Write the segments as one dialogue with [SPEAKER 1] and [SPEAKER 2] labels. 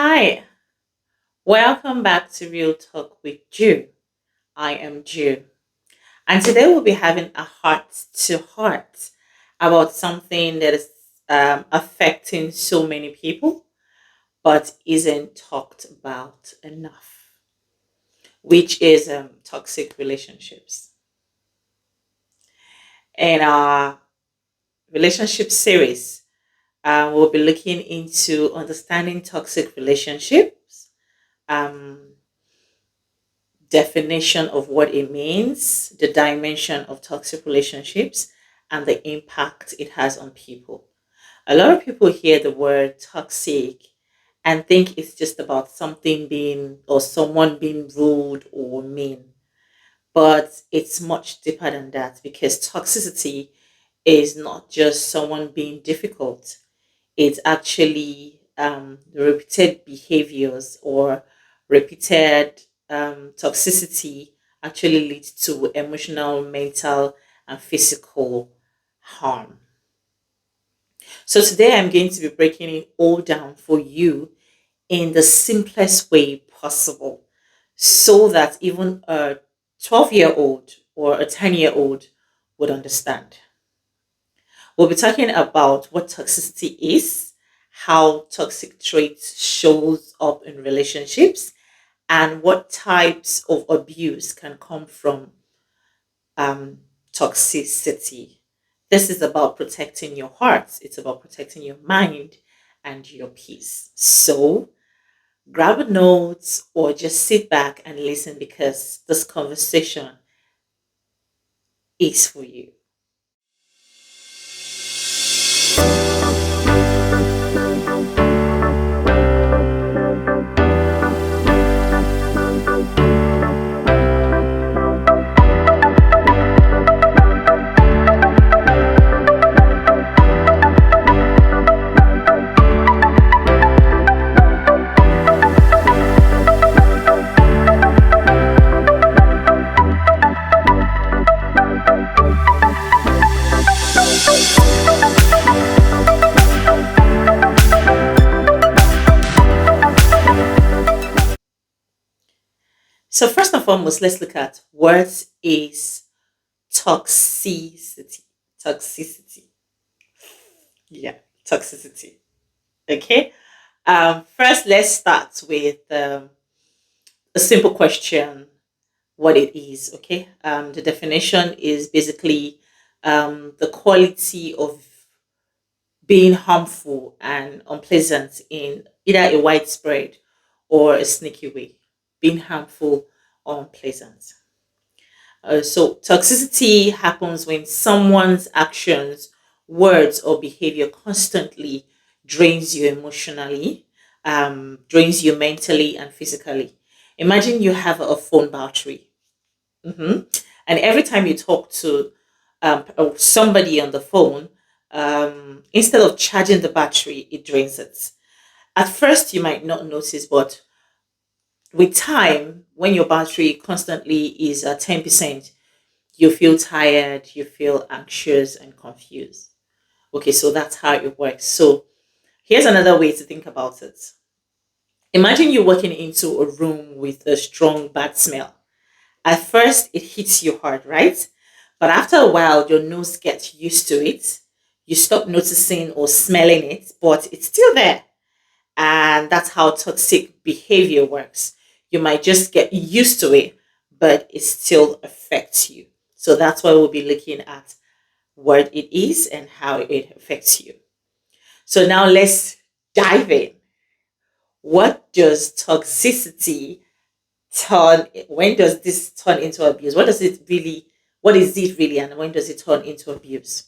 [SPEAKER 1] Hi, welcome back to Real Talk with Jew. I am Jew, and today we'll be having a heart to heart about something that is affecting so many people but isn't talked about enough, which is toxic relationships. In our relationship series, we'll be looking into understanding toxic relationships. Um, Definition of what it means, the dimension of toxic relationships, and the impact it has on people. A lot of people hear the word toxic and think it's just about something being or someone being rude or mean. But it's much deeper than that because toxicity is not just someone being difficult, it's actually the repeated behaviors or repeated toxicity actually leads to emotional, mental, and physical harm. So today I'm going to be breaking it all down for you in the simplest way possible so that even a 12-year-old or a 10-year-old would understand. We'll be talking about what toxicity is, how toxic traits shows up in relationships, and what types of abuse can come from um, toxicity. This is about protecting your heart. It's about protecting your mind and your peace. So grab a note or just sit back and listen because this conversation is for you. So first and foremost, let's look at what is toxicity. Toxicity. Yeah, toxicity. Okay. First, let's start with a simple question: what it is. Okay. The definition is basically the quality of being harmful and unpleasant in either a widespread or a sneaky way. Being harmful or unpleasant. So toxicity happens when someone's actions, words, or behavior constantly drains you emotionally, drains you mentally and physically. Imagine you have a phone battery, hmm and every time you talk to somebody on the phone, instead of charging the battery, it drains it. At first, you might not notice, but with time, when your battery constantly is at 10%, you feel tired, you feel anxious and confused. Okay, so that's how it works. So here's another way to think about it. Imagine you're walking into a room with a strong bad smell. At first, it hits you hard, right? But after a while, your nose gets used to it. You stop noticing or smelling it, but it's still there. And that's how toxic behavior works. You might just get used to it, but it still affects you. So that's why we'll be looking at what it is and how it affects you. So now let's dive in. What does toxicity when does this turn into abuse? What is it really, and when does it turn into abuse?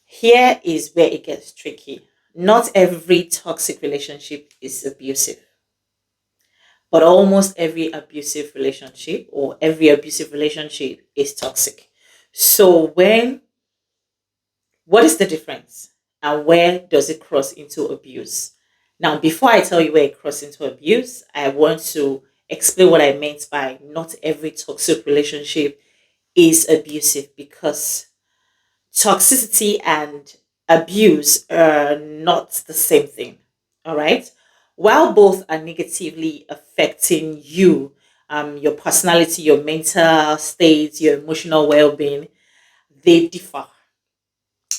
[SPEAKER 1] Here is where it gets tricky. Not every toxic relationship is abusive, but almost every abusive relationship or every abusive relationship is toxic. So what is the difference and where does it cross into abuse? Now, before I tell you where it crosses into abuse, I want to explain what I meant by not every toxic relationship is abusive because toxicity and abuse are not the same thing. All right. While both are negatively affecting you, your personality, your mental state, your emotional well-being, they differ.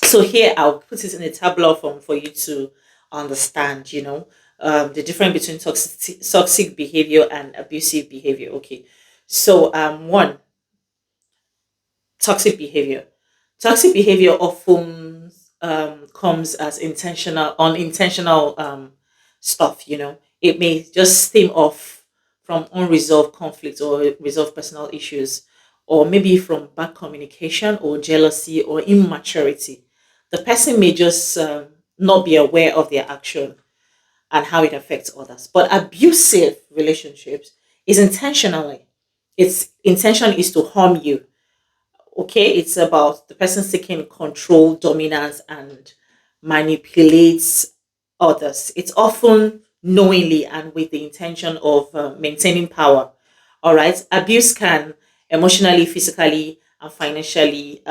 [SPEAKER 1] So here I'll put it in a tabular form for you to understand, the difference between toxic behavior and abusive behavior. Okay. So one, toxic behavior. Toxic behavior often comes as unintentional stuff. It may just stem off from unresolved conflicts or resolved personal issues, or maybe from bad communication or jealousy or immaturity. The person may just not be aware of their action and how it affects others. But abusive relationships is intentionally. Its intention is to harm you. Okay, it's about the person seeking control, dominance, and manipulates others. It's often knowingly and with the intention of maintaining power. All right, abuse can emotionally, physically, and financially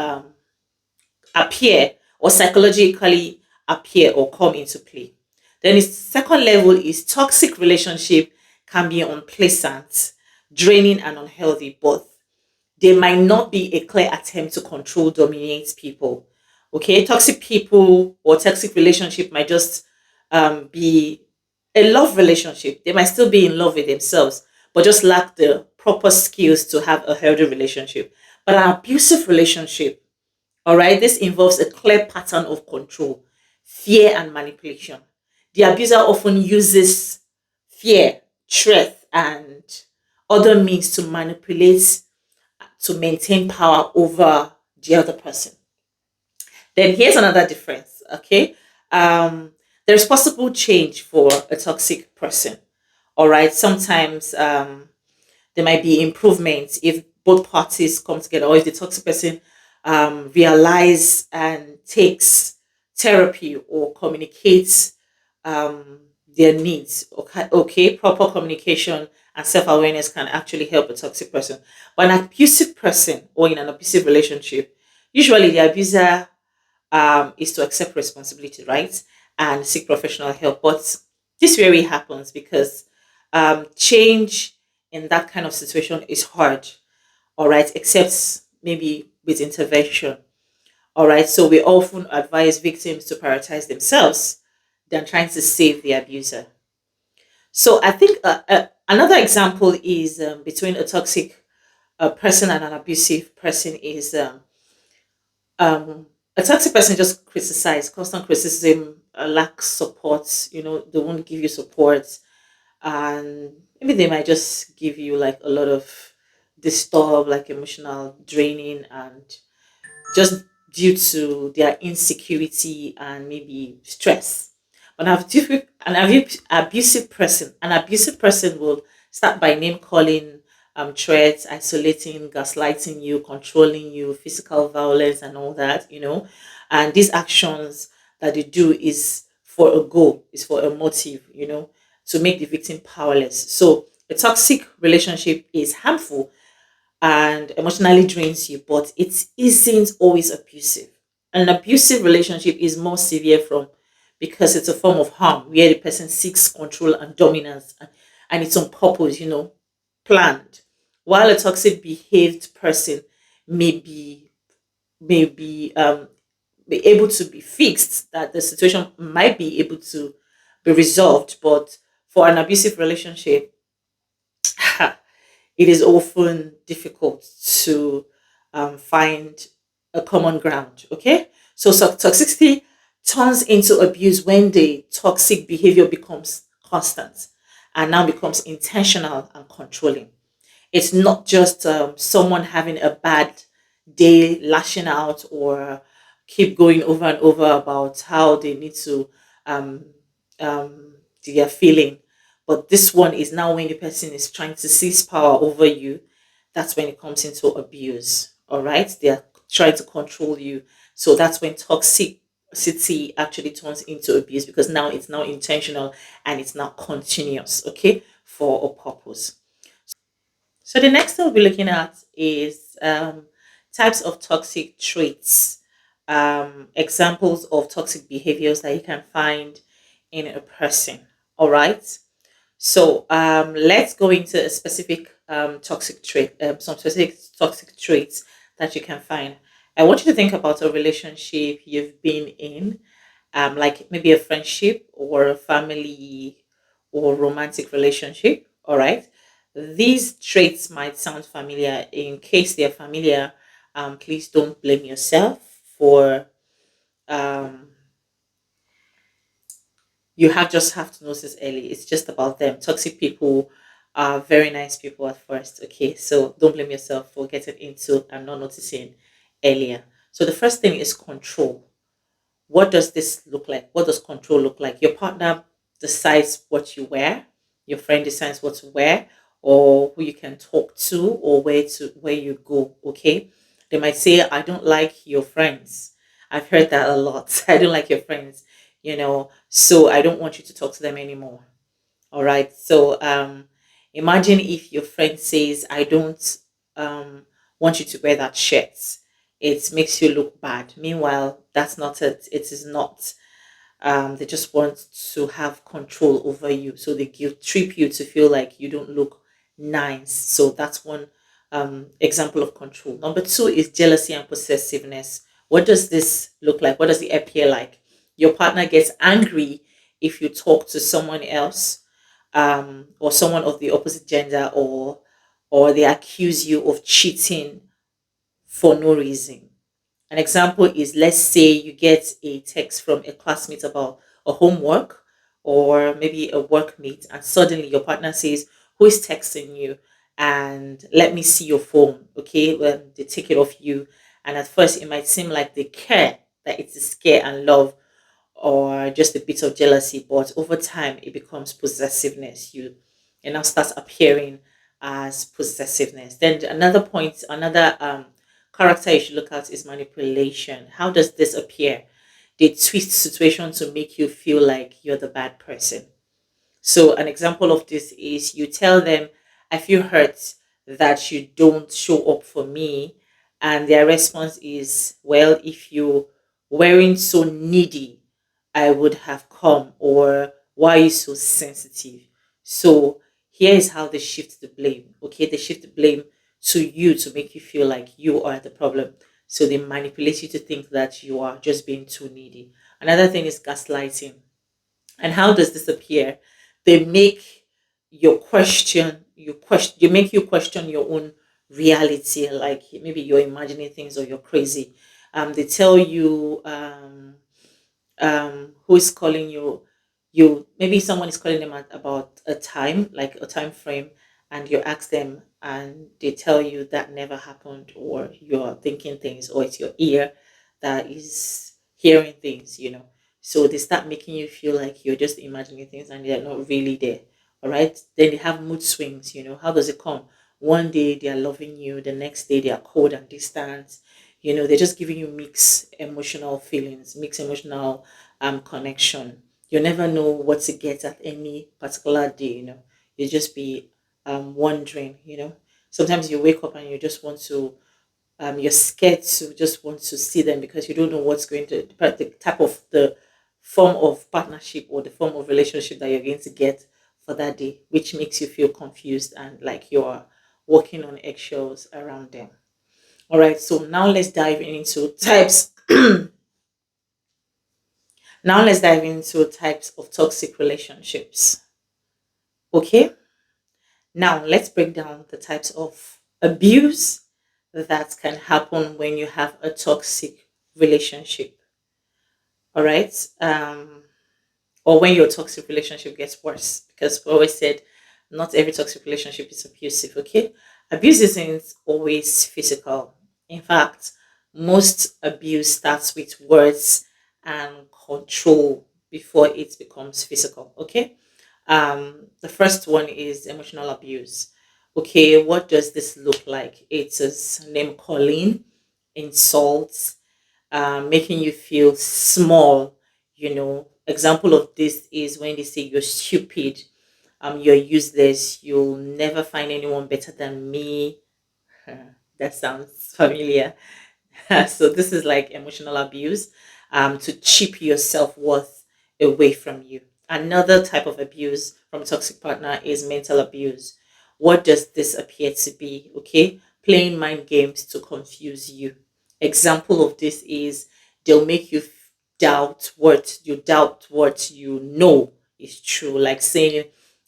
[SPEAKER 1] appear, or psychologically appear or come into play. Then the second level is toxic relationship can be unpleasant, draining, and unhealthy, but there might not be a clear attempt to control, dominate people. Okay, toxic people or toxic relationship might just be a love relationship. They might still be in love with themselves, but just lack the proper skills to have a healthy relationship. But an abusive relationship, all right, this involves a clear pattern of control, fear, and manipulation. The abuser often uses fear, threat, and other means to manipulate, to maintain power over the other person. Then here's another difference. Okay. There's possible change for a toxic person. All right. Sometimes there might be improvements if both parties come together, or if the toxic person realize and takes therapy or communicates their needs. Okay, okay, proper communication and self-awareness can actually help a toxic person. But an abusive person, or in an abusive relationship, usually the abuser is to accept responsibility, right, and seek professional help. But this rarely happens because change in that kind of situation is hard, all right, except maybe with intervention. All right, so we often advise victims to prioritize themselves than trying to save the abuser. So I think another example is between a toxic person and an abusive person is a toxic person just criticize, constant criticism, lack support. They won't give you support, and maybe they might just give you like a lot of disturb, like emotional draining, and just due to their insecurity and maybe stress. But an abusive person will start by name calling, threats, isolating, gaslighting you, controlling you, physical violence, and all that. And these actions that they do is for a goal, is for a motive, to make the victim powerless. So a toxic relationship is harmful and emotionally drains you, but it isn't always abusive. An abusive relationship is more severe from because it's a form of harm where the person seeks control and dominance, and it's on purpose, planned. While a toxic behaved person may be able to be fixed, that the situation might be able to be resolved, but for an abusive relationship, it is often difficult to find a common ground. Okay, so toxicity turns into abuse when the toxic behavior becomes constant and now becomes intentional and controlling. It's not just someone having a bad day, lashing out, or keep going over and over about how they need to um, they are feeling. But this one is now when the person is trying to seize power over you. That's when it comes into abuse. All right, they are trying to control you. So that's when toxicity actually turns into abuse, because now it's now intentional and it's now continuous. Okay, for a purpose. So the next thing we'll be looking at is types of toxic traits, examples of toxic behaviors that you can find in a person. All right. So let's go into a specific toxic trait, some specific toxic traits that you can find. I want you to think about a relationship you've been in, like maybe a friendship or a family or romantic relationship. All right. These traits might sound familiar. In case they're familiar, please don't blame yourself for um, you have just have to notice early. It's just about them. Toxic people are very nice people at first. Okay, so don't blame yourself for getting into and not noticing earlier. So the first thing is control. What does this look like? What does control look like? Your partner decides what you wear, your friend decides what to wear, or who you can talk to, or where you go. Okay, they might say, "I don't like your friends." I've heard that a lot. I don't like your friends, so I don't want you to talk to them anymore. All right. So imagine if your friend says, I don't want you to wear that shirt. It makes you look bad. Meanwhile, that's not it. It is not. They just want to have control over you. So they guilt trip you to feel like you don't look nice. So that's one example of control. Number two is jealousy and possessiveness. What does this look like? What does it appear like? Your partner gets angry if you talk to someone else, or someone of the opposite gender, or they accuse you of cheating for no reason. An example is, let's say you get a text from a classmate about a homework or maybe a workmate, and suddenly your partner says, who is texting you? And let me see your phone. Okay, well, they take it off you. And at first, it might seem like they care, that it's a scare and love, or just a bit of jealousy, but over time it becomes possessiveness. You it now starts appearing as possessiveness. Then another character you should look at is manipulation. How does this appear? They twist situation to make you feel like you're the bad person. So an example of this is, you tell them, I feel hurt that you don't show up for me. And their response is, well, if you weren't so needy, I would have come. Or why are you so sensitive? So here is how they shift the blame. Okay, they shift the blame to you to make you feel like you are the problem. So they manipulate you to think that you are just being too needy. Another thing is gaslighting. And how does this appear? They make you make you question your own reality, like maybe you're imagining things or you're crazy. They tell you who is calling you. You maybe someone is calling them about a time, like a time frame, and you ask them and they tell you that never happened, or you're thinking things, or it's your ear that is hearing things. So they start making you feel like you're just imagining things and they're not really there. All right, then they have mood swings. How does it come? One day they are loving you, the next day they are cold and distant. They're just giving you mixed emotional feelings, mixed emotional connection. You never know what to get at any particular day. You just be wondering. Sometimes you wake up and you just want to you're scared to just want to see them, because you don't know what's going to, but the type of the form of partnership or the form of relationship that you're going to get for that day, which makes you feel confused and like you're walking on eggshells around them. All right, so now let's dive into types. Now let's dive into types of toxic relationships. Okay, now let's break down the types of abuse that can happen when you have a toxic relationship. All right, or when your toxic relationship gets worse, because we always said not every toxic relationship is abusive. Okay, abuse isn't always physical. In fact, most abuse starts with words and control before it becomes physical. Okay, the first one is emotional abuse. Okay, what does this look like? It is name calling, insults, making you feel small. Example of this is when they say you're stupid, you're useless, you'll never find anyone better than me. That sounds familiar. So this is like emotional abuse, to chip your self-worth away from you. Another type of abuse from a toxic partner is mental abuse. What does this appear to be? Okay, playing mind games to confuse you. Example of this is they'll make you doubt what you know is true, like saying,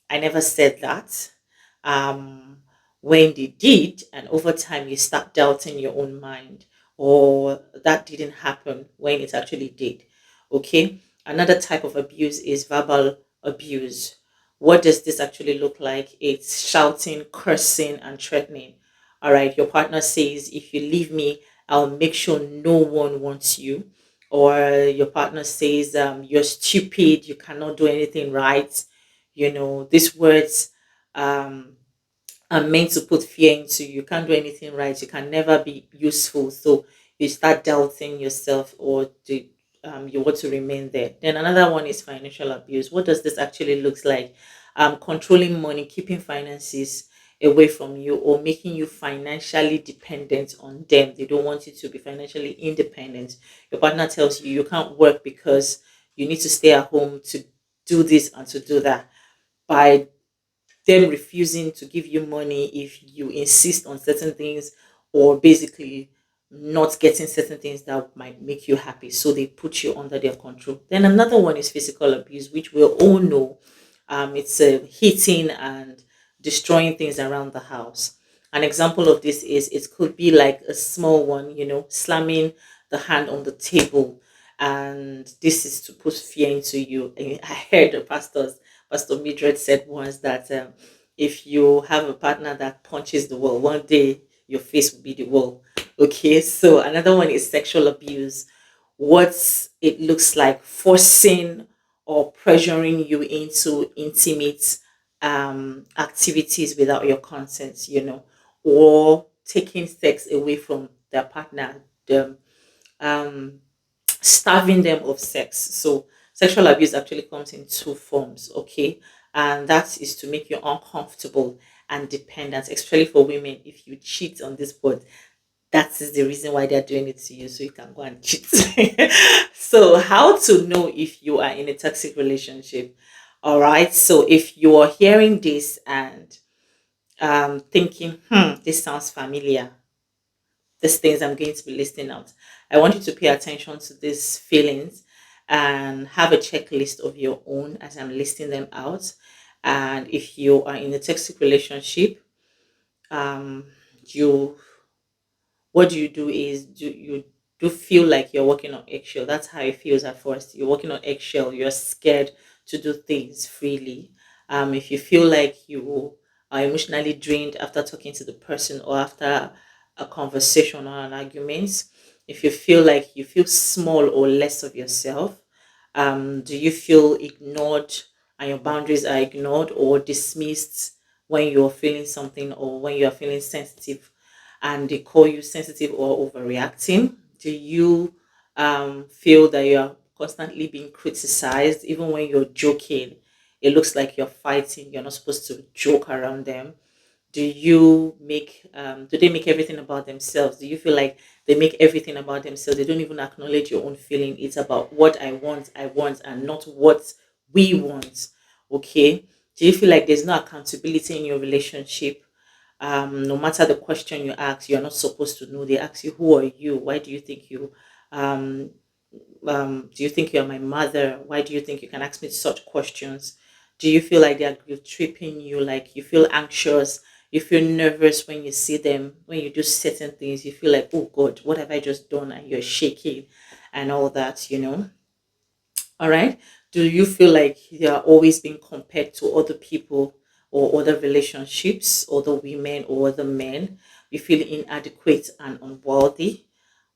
[SPEAKER 1] "I never said that," um, when they did, and over time you start doubting your own mind, or that didn't happen when it actually did. Okay, another type of abuse is verbal abuse. What does this actually look like? It's shouting, cursing, and threatening. All right, your partner says, "If you leave me, I'll make sure no one wants you." Or your partner says, "You're stupid, you cannot do anything right." These words um, are meant to put fear into you. You can't do anything right. You can never be useful. So you start doubting yourself, or you want to remain there. Then another one is financial abuse. What does this actually looks like? Controlling money, keeping finances away from you, or making you financially dependent on them. They don't want you to be financially independent. Your partner tells you you can't work because you need to stay at home to do this and to do that. By them refusing to give you money if you insist on certain things, or basically not getting certain things that might make you happy, so they put you under their control. Then another one is physical abuse, which we all know. It's hitting and destroying things around the house. An example of this is, it could be like a small one, slamming the hand on the table, and this is to put fear into you. And I heard the Pastor Midred said once that, if you have a partner that punches the wall, one day your face will be the wall. Okay, so another one is sexual abuse. What it looks like: forcing or pressuring you into intimate activities without your consent, or taking sex away from their partner, the, um, starving them of sex. So sexual abuse actually comes in two forms, okay? And that is to make you uncomfortable and dependent, especially for women. If you cheat on this board, that is the reason why they're doing it to you, so you can go and cheat. So, how to know if you are in a toxic relationship? All right. So, if you are hearing this and thinking, this sounds familiar, these things I'm going to be listing out, I want you to pay attention to these feelings and have a checklist of your own as I'm listing them out. And if you are in a toxic relationship, um, you what do you do is, do you do feel like you're walking on eggshell? That's how it feels at first. You're walking on eggshell. You're scared to do things freely. If you feel like you are emotionally drained after talking to the person, or after a conversation or an argument, if you feel like you feel small or less of yourself, do you feel ignored and your boundaries are ignored or dismissed when you're feeling something, or when you're feeling sensitive and they call you sensitive or overreacting? Do you feel that you're constantly being criticized even when you're joking? It looks like you're fighting. You're not supposed to joke around them. Do they make everything about themselves? Do you feel like they make everything about themselves? They don't even acknowledge your own feeling. It's about what I want, and not what we want. Okay. Do you feel like there's no accountability in your relationship? No matter the question you ask, you're not supposed to know. They ask you, "Who are you? Why do you think um, do you think you're my mother? Why do you think you can ask me such questions?" Do you feel like they're guilt tripping you? Like you feel anxious, you feel nervous when you see them, when you do certain things, you feel like, "Oh God, what have I just done?" And you're shaking and all that. All right. Do you feel like you're always being compared to other people, or other relationships, other women or other men? You feel inadequate and unworthy.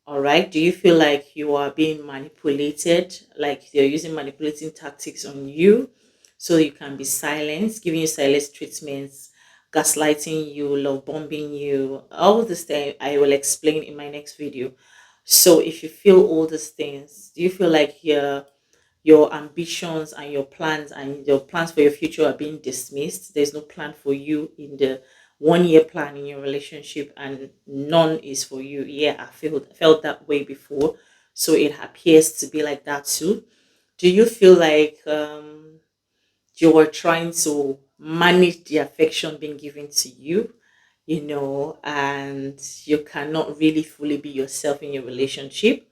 [SPEAKER 1] All right. Do you feel like you are being manipulated, like they're using manipulating tactics on you so you can be silenced, giving you silence treatments, gaslighting you, love bombing you? All this thing I will explain in my next video. So if you feel all these things, do you feel like your ambitions and your plans for your future are being dismissed? There's no plan for you in the 1 year plan in your relationship, and none is for you. Yeah, I felt that way before. So it appears to be like that too. Do you feel like You are trying to manage the affection being given to you, and you cannot really fully be yourself in your relationship?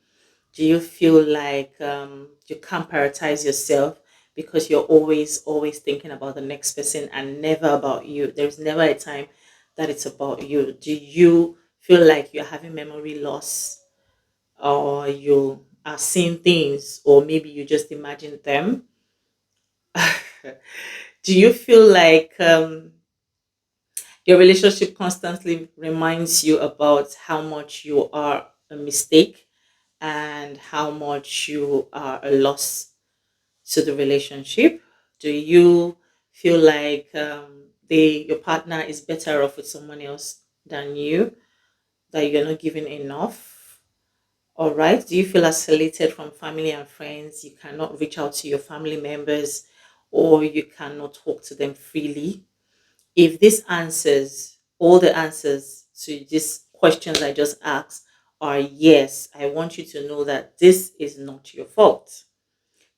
[SPEAKER 1] Do you feel like you can't prioritize yourself because you're always thinking about the next person and never about you? There's never a time that it's about you. Do you feel like you're having memory loss, or you are seeing things, or maybe you just imagine them? Do you feel like your relationship constantly reminds you about how much you are a mistake and how much you are a loss to the relationship? Do you feel like your partner is better off with someone else than you, that you're not giving enough? All right. Do you feel isolated from family and friends? You cannot reach out to your family members, or you cannot talk to them freely? If this answers, all the answers to these questions I just asked are yes, I want you to know that this is not your fault.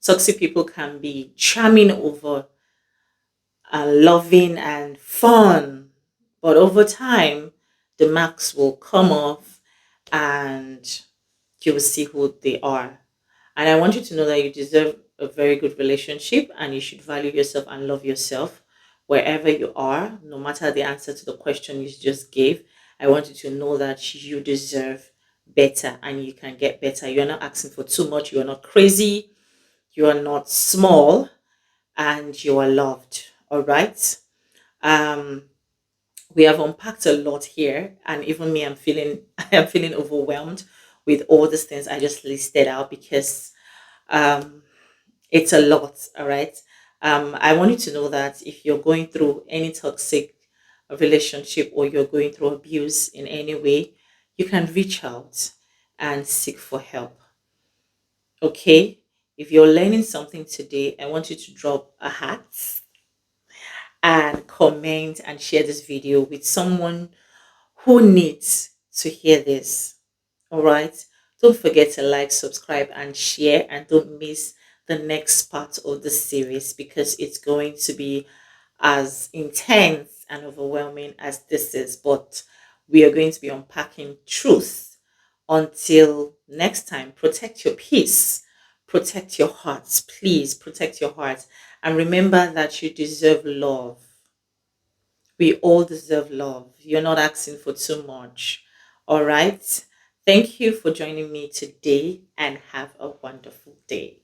[SPEAKER 1] Toxic people can be charming over and loving and fun, but over time, the marks will come off and you will see who they are. And I want you to know that you deserve a very good relationship, and you should value yourself and love yourself wherever you are, no matter the answer to the question you just gave. I want you to know that you deserve better and you can get better. You're not asking for too much, you are not crazy, you are not small, and you are loved. All right. Um, we have unpacked a lot here, and even me, I'm feeling I am feeling overwhelmed with all these things I just listed out, because um it's a lot. All right. I want you to know that if you're going through any toxic relationship, or you're going through abuse in any way, you can reach out and seek for help. Okay. If you're learning something today, I want you to drop a hat and comment and share this video with someone who needs to hear this. All right. Don't forget to like, subscribe, and share, and don't miss the next part of the series, because it's going to be as intense and overwhelming as this is. But we are going to be unpacking truth. Until next time, protect your peace, protect your hearts. Please protect your hearts. And remember that you deserve love. We all deserve love. You're not asking for too much. All right. Thank you for joining me today, and have a wonderful day.